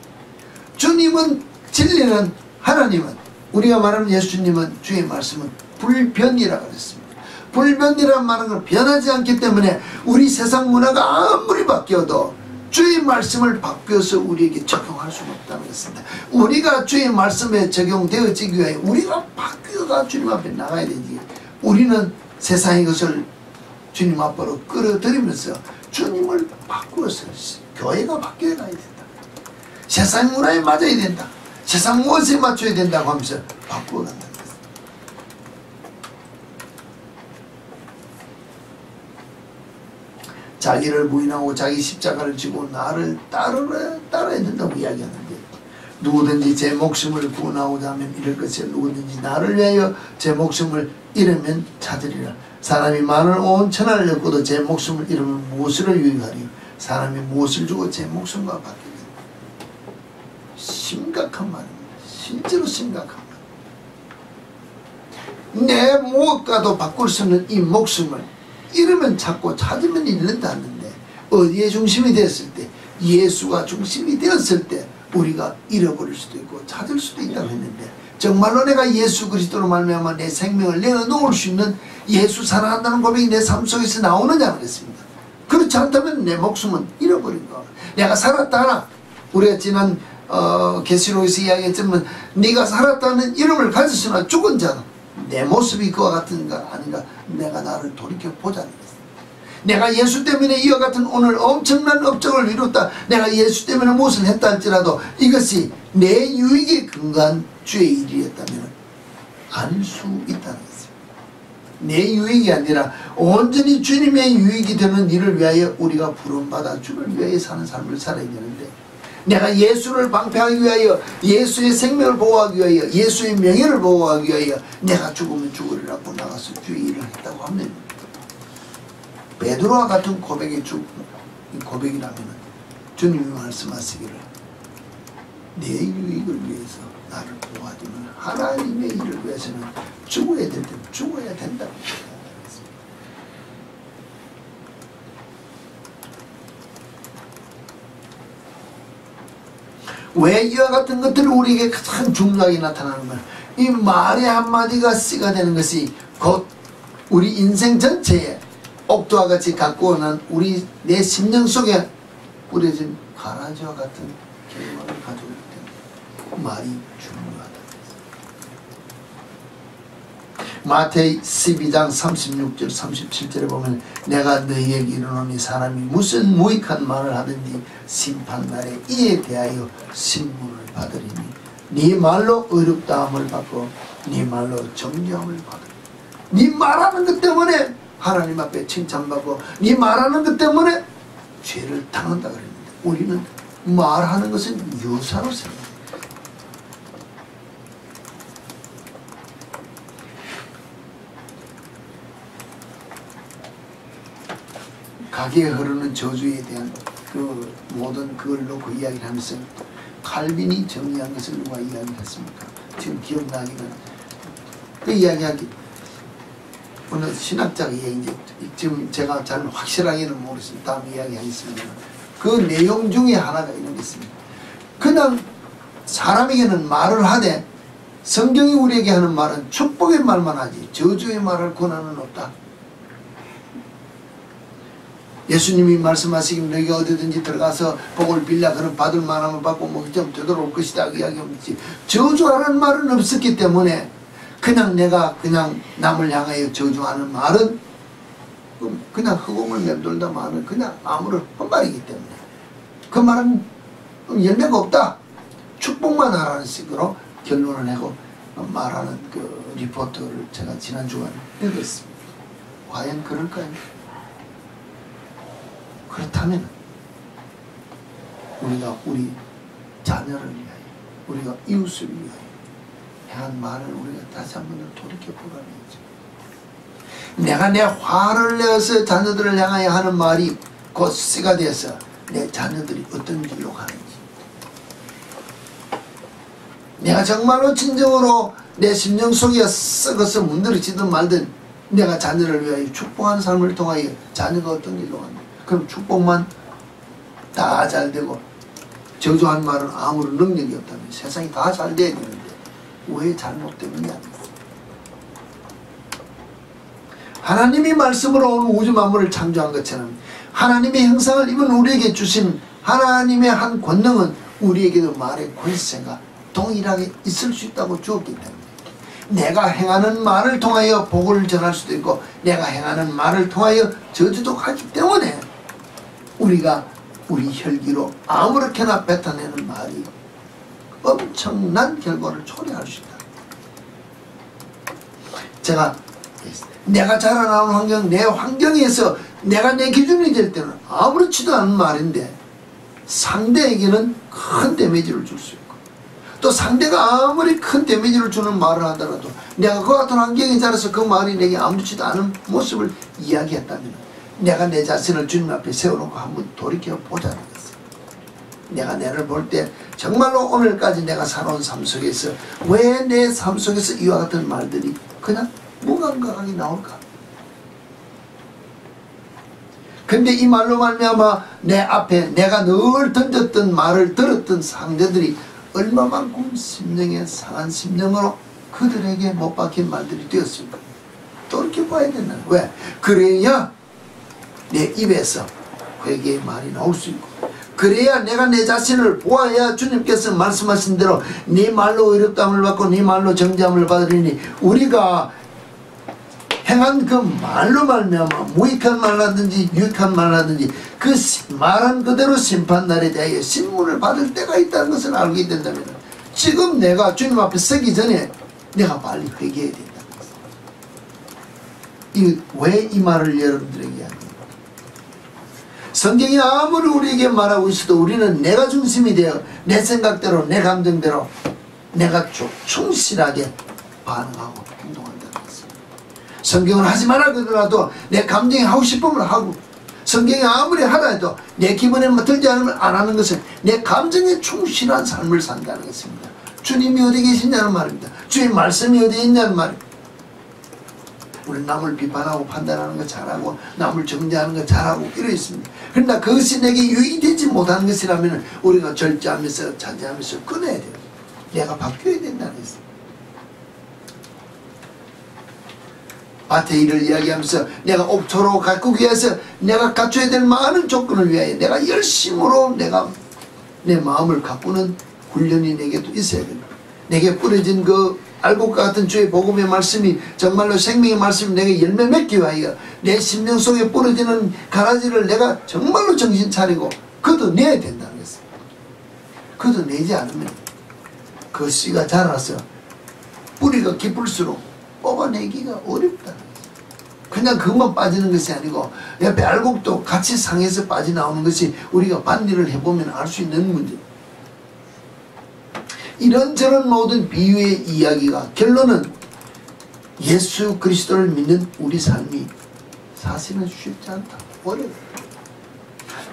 주님은 진리는 하나님은 우리가 말하는 예수님은 주의 말씀은 불변이라고 그랬습니다. 불변이라는 말은 건 변하지 않기 때문에 우리 세상 문화가 아무리 바뀌어도 주의 말씀을 바뀌어서 우리에게 적용할 수는 없다는 것입니다. 우리가 주의 말씀에 적용되어지기 위해 우리가 바뀌어가 주님 앞에 나가야 되지. 우리는 세상의 것을 주님 앞으로 끌어들이면서 주님을 바꾸어서 교회가 바뀌어 가야 된다. 세상 문화에 맞아야 된다. 세상 무엇에 맞춰야 된다고 하면서 바꾸어 간다. 자기를 부인하고 자기 십자가를 지고 나를 따라야 된다고 이야기하는데 누구든지 제 목숨을 구원하고자 하면 잃을 것이요 누구든지 나를 위하여 제 목숨을 잃으면 찾으리라. 사람이 만을 온 천하를 얻고도 제 목숨을 잃으면 무엇을 유익하리요. 사람이 무엇을 주고 제 목숨과 바뀌겠다. 심각한 말입니다. 실제로 심각한 말. 내 무엇과도 바꿀 수 없는 이 목숨을 잃으면 찾고 찾으면 잃는다는데 어디에 중심이 되었을 때 예수가 중심이 되었을 때 우리가 잃어버릴 수도 있고 찾을 수도 있다고 했는데 정말로 내가 예수 그리스도로 말미암아 내 생명을 내어놓을 수 있는 예수 사랑한다는 고백이 내 삶 속에서 나오느냐 그랬습니다. 그렇지 않다면 내 목숨은 잃어버린 거. 내가 살았다 하나 우리가 지난 계시록에서 이야기했지만 네가 살았다는 이름을 가졌으나 죽은 자는 내 모습이 그와 같은가 아닌가 내가 나를 돌이켜보자는 것입니다. 내가 예수 때문에 이와 같은 오늘 엄청난 업적을 이뤘다. 내가 예수 때문에 무엇을 했다 할지라도 이것이 내 유익에 근거한 주의 일이었다면 아닐 수 있다는 것입니다. 내 유익이 아니라 온전히 주님의 유익이 되는 일을 위하여 우리가 부름받아 주를 위하여 사는 삶을 살아야 되는데 내가 예수를 방패하기 위하여 예수의 생명을 보호하기 위하여 예수의 명예를 보호하기 위하여 내가 죽으면 죽으리라고 나가서 주의 일을 했다고 하면 베드로와 같은 고백이라면 주님이 말씀하시기를 내 유익을 위해서 나를 보호하지만 하나님의 일을 위해서는 죽어야 될 때는 죽어야 된다고 왜 이와 같은 것들이 우리에게 가장 중요하게 나타나는 거야? 이 말의 한마디가 씨가 되는 것이 곧 우리 인생 전체에 옥토와 같이 갖고 오는 우리 내 심령 속에 뿌려진 가라지와 같은 결과를 가지고 있기 때문에 말이 중요하다. 마태의 12장 36절 37절에 보면 내가 너희에게 이르노니 사람이 무슨 무익한 말을 하든지 심판날에 이에 대하여 신문을 받으리니 네 말로 의롭다함을 받고 네 말로 정죄함을 받으리니 네 말하는 것 때문에 하나님 앞에 칭찬받고 네 말하는 것 때문에 죄를 당한다 그랬는데 우리는 말하는 것은 유사로 생각합니다. 가게에 흐르는 저주에 대한 그 모든 그걸 놓고 이야기를 하면서 칼빈이 정의한 것을 누가 이야기를 했습니까? 지금 기억나기는 그 이야기하기 어느 신학자가 이제 지금 제가 잘 확실하게는 모르겠습니다. 다음 이야기하겠습니다. 그 내용 중에 하나가 이런 게 있습니다. 그냥 사람에게는 말을 하되 성경이 우리에게 하는 말은 축복의 말만 하지 저주의 말할 권한은 없다. 예수님이 말씀하시기를 너희가 어디든지 들어가서 복을 빌라 그런 받을 만하면 받고 뭐 좀 되돌아올 것이다 그 이야기 없지. 저주하는 말은 없었기 때문에 그냥 내가 그냥 남을 향하여 저주하는 말은 그냥 흑음을 맴돌다 말은 그냥 아무런 헛말이기 때문에 그 말은 열매가 없다. 축복만 하라는 식으로 결론을 내고 말하는 그 리포트를 제가 지난 주간에 읽었습니다. 과연 그럴까요? 그렇다면 우리가 우리 자녀를 위하여 우리가 이웃을 위하여 행한 말을 우리가 다시 한번 돌이켜보라는 거죠. 내가 내 화를 내어서 자녀들을 향하여 하는 말이 곧 씨가 돼서 내 자녀들이 어떤 길로 가는지 내가 정말로 진정으로 내 심령 속에 썩어서 문드러지든 말든 내가 자녀를 위하여 축복하는 삶을 통하여 자녀가 어떤 길로 가는지 그럼 축복만 다 잘되고 저주한 말은 아무런 능력이 없다면 세상이 다 잘 돼야 되는데 왜 잘못되느냐. 하나님이 말씀으로 온 우주 만물을 창조한 것처럼 하나님의 형상을 입은 우리에게 주신 하나님의 한 권능은 우리에게도 말의 권세가 동일하게 있을 수 있다고 주었기 때문에 내가 행하는 말을 통하여 복을 전할 수도 있고 내가 행하는 말을 통하여 저주도 하기 때문에 우리가 우리 혈기로 아무렇게나 뱉어내는 말이 엄청난 결과를 초래할 수 있다. 제가 내가 자라나는 환경, 내 환경에서 내가 내 기준이 될 때는 아무렇지도 않은 말인데 상대에게는 큰 데미지를 줄 수 있고 또 상대가 아무리 큰 데미지를 주는 말을 하더라도 내가 그 같은 환경에 자라서 그 말이 내게 아무렇지도 않은 모습을 이야기했다면 내가 내 자신을 주님 앞에 세워놓고 한번 돌이켜보자는 것입니다. 내가 나를 볼 때 정말로 오늘까지 내가 살아온 삶 속에서 왜 내 삶 속에서 이와 같은 말들이 그냥 무감각하게 나올까? 근데 이 말로 말미암아 내 앞에 내가 늘 던졌던 말을 들었던 상대들이 얼마만큼 심령에 상한 심령으로 그들에게 못 박힌 말들이 되었을까? 돌이켜봐야 된다. 왜? 그래야 내 입에서 회개의 말이 나올 수 있고 그래야 내가 내 자신을 보아야 주님께서 말씀하신 대로 네 말로 의롭다함을 받고 네 말로 정죄함을 받으리니 우리가 행한 그 말로 말미암아 무익한 말하든지 유익한 말하든지 그 말한 그대로 심판날에 대하여 신문을 받을 때가 있다는 것을 알게 된다면 지금 내가 주님 앞에 서기 전에 내가 빨리 회개해야 된다는 것입니다. 왜 이 말을 여러분들에게 하는 성경이 아무리 우리에게 말하고 있어도 우리는 내가 중심이 되어 내 생각대로 내 감정대로 내가 충실하게 반응하고 행동한다는 것입니다. 성경을 하지 말아 그러더라도 내 감정이 하고 싶으면 하고 성경이 아무리 하라 해도 내 기분에 들지 않으면 안 하는 것은 내 감정에 충실한 삶을 산다는 것입니다. 주님이 어디 계시냐는 말입니다. 주의 말씀이 어디 있냐는 말입니다. 우리는 남을 비판하고 판단하는 거 잘하고 남을 정죄하는 거 잘하고 이러 있습니다. 그러나 그것이 내게 유익이 되지 못하는 것이라면 우리가 절제하면서 자제하면서 끊어야 돼요. 내가 바뀌어야 된다는 것입니다. 밭의 일을 이야기하면서 내가 옥토로 가꾸기 위해서 내가 갖춰야 될 많은 조건을 위하여 내가 열심으로 내가 내 마음을 가꾸는 훈련이 내게도 있어야 됩니다. 내게 뿌려진 그 알곡과 같은 주의 복음의 말씀이 정말로 생명의 말씀이 내게 열매 맺기 위하여 내 심령 속에 뿌려지는 가라지를 내가 정말로 정신 차리고 걷어내야 된다는 것입니다. 걷어내지 않으면 그 씨가 자라서 뿌리가 깊을수록 뽑아내기가 어렵다는 거죠. 그냥 그것만 빠지는 것이 아니고 옆에 알곡도 같이 상해서 빠져나오는 것이 우리가 반일을 해보면 알 수 있는 문제입니다. 이런저런 모든 비유의 이야기가 결론은 예수 그리스도를 믿는 우리 삶이 사실은 쉽지 않다. 어려워.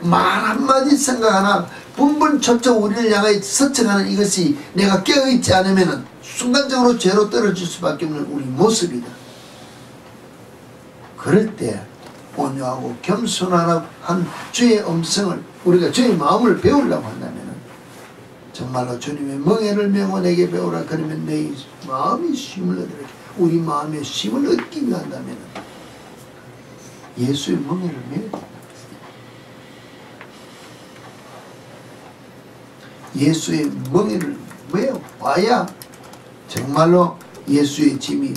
말 한마디 생각 하나 분분초초 우리를 향해 스쳐가는 이것이 내가 깨어있지 않으면 순간적으로 죄로 떨어질 수밖에 없는 우리 모습이다. 그럴 때 온유하고 겸손한 주의 음성을 우리가 주의 마음을 배우려고 한다면 정말로 주님의 멍에를 메고 내게 배우라. 그러면 내 마음이 쉼을 얻으라. 우리 마음의 쉼을 얻기 위한다면 예수의 멍에를 메야 된다. 예수의 멍에를 메어 봐야 정말로 예수의 짐이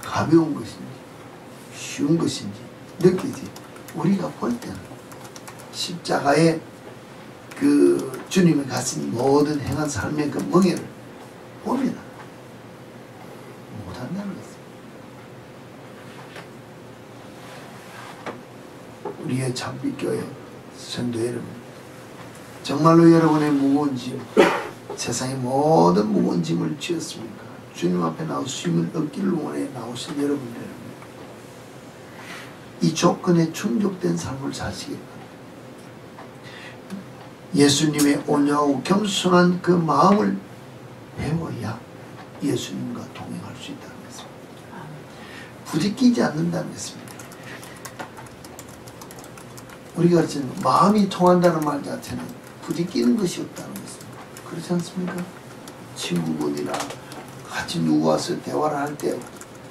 가벼운 것인지 쉬운 것인지 느끼지. 우리가 볼 때는 십자가에 그 주님이 가진 모든 행한 삶의 그 멍에를 보면 못한다는 것입니다. 우리의 참빛교회 성도 여러분, 정말로 여러분의 무거운 짐, 세상의 모든 무거운 짐을 지었습니까? 주님 앞에 나와서 쉼을 얻기를 원해 나오신 여러분들, 이 조건에 충족된 삶을 사시길 바랍니다. 예수님의 온유하고 겸손한 그 마음을 배워야 예수님과 동행할 수 있다는 것입니다. 부딪히지 않는다는 것입니다. 우리가 지금 마음이 통한다는 말 자체는 부딪히는 것이 없다는 것입니다. 그렇지 않습니까? 친구분이나 같이 누구 와서 대화를 할 때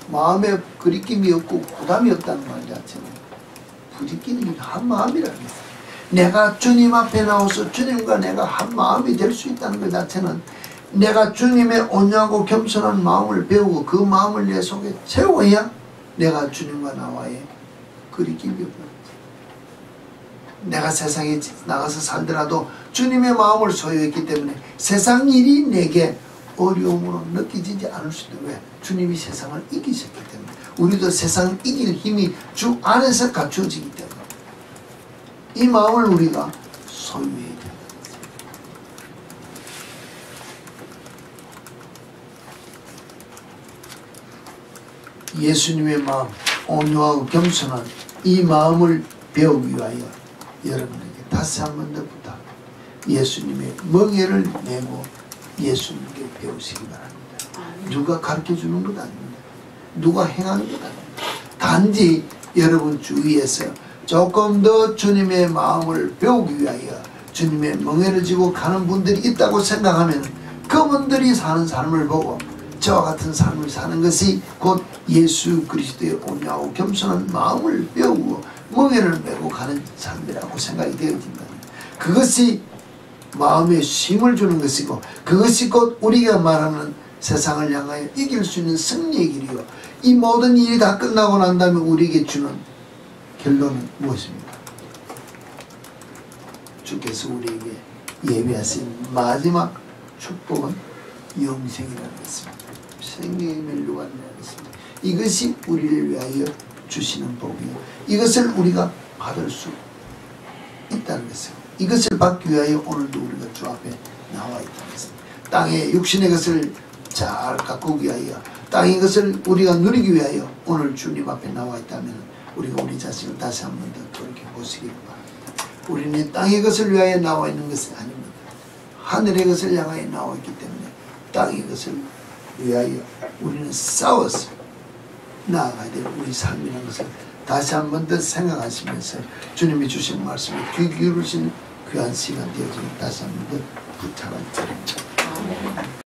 마음에 거리낌이 없고 부담이 없다는 말 자체는 부딪히는 게 한 마음이라는 것입니다. 내가 주님 앞에 나와서 주님과 내가 한 마음이 될 수 있다는 것 자체는 내가 주님의 온유하고 겸손한 마음을 배우고 그 마음을 내 속에 채워야 내가 주님과 나와의 거리낌이 없다. 내가 세상에 나가서 살더라도 주님의 마음을 소유했기 때문에 세상 일이 내게 어려움으로 느껴지지 않을 수도. 왜? 주님이 세상을 이기셨기 때문에. 우리도 세상을 이길 힘이 주 안에서 갖춰지기 때문에 이 마음을 우리가 소유해야 된다. 예수님의 마음, 온유하고 겸손한 이 마음을 배우기 위하여 여러분에게 다시 한 번 더 부탁. 예수님의 멍에를 메고 예수님께 배우시기 바랍니다. 누가 가르쳐주는 것 아닙니다. 누가 행하는 것 아닙니다. 단지 여러분 주위에서 조금 더 주님의 마음을 배우기 위하여 주님의 멍에를 지고 가는 분들이 있다고 생각하면 그분들이 사는 삶을 보고 저와 같은 삶을 사는 것이 곧 예수 그리스도의 온유하고 겸손한 마음을 배우고 멍에를 메고 가는 삶이라고 생각이 되어진다. 그것이 마음에 쉼을 주는 것이고 그것이 곧 우리가 말하는 세상을 향하여 이길 수 있는 승리의 길이요. 이 모든 일이 다 끝나고 난 다음에 우리에게 주는 결론은 무엇입니까? 주께서 우리에게 예비하신 마지막 축복은 영생이라는 것입니다. 생명의 멸류관이라는 것입니다. 이것이 우리를 위하여 주시는 복이요. 이것을 우리가 받을 수 있다는 것입니다. 이것을 받기 위하여 오늘도 우리가 주 앞에 나와 있다는 것입니다. 땅의 육신의 것을 잘 가꾸기 위하여 땅의 것을 우리가 누리기 위하여 오늘 주님 앞에 나와 있다면 우리가 우리 자신을 다시 한 번 더 돌이켜보시기 바랍니다. 우리는 땅의 것을 위하여 나와 있는 것이 아닙니다. 하늘의 것을 향하여 나와 있기 때문에 땅의 것을 위하여 우리는 싸워서 나아가야 될 우리 삶이라는 것을 다시 한 번 더 생각하시면서 주님이 주신 말씀에 귀 기울이신 귀한 시간 되어지길 다시 한 번 더 부탁을 드립니다.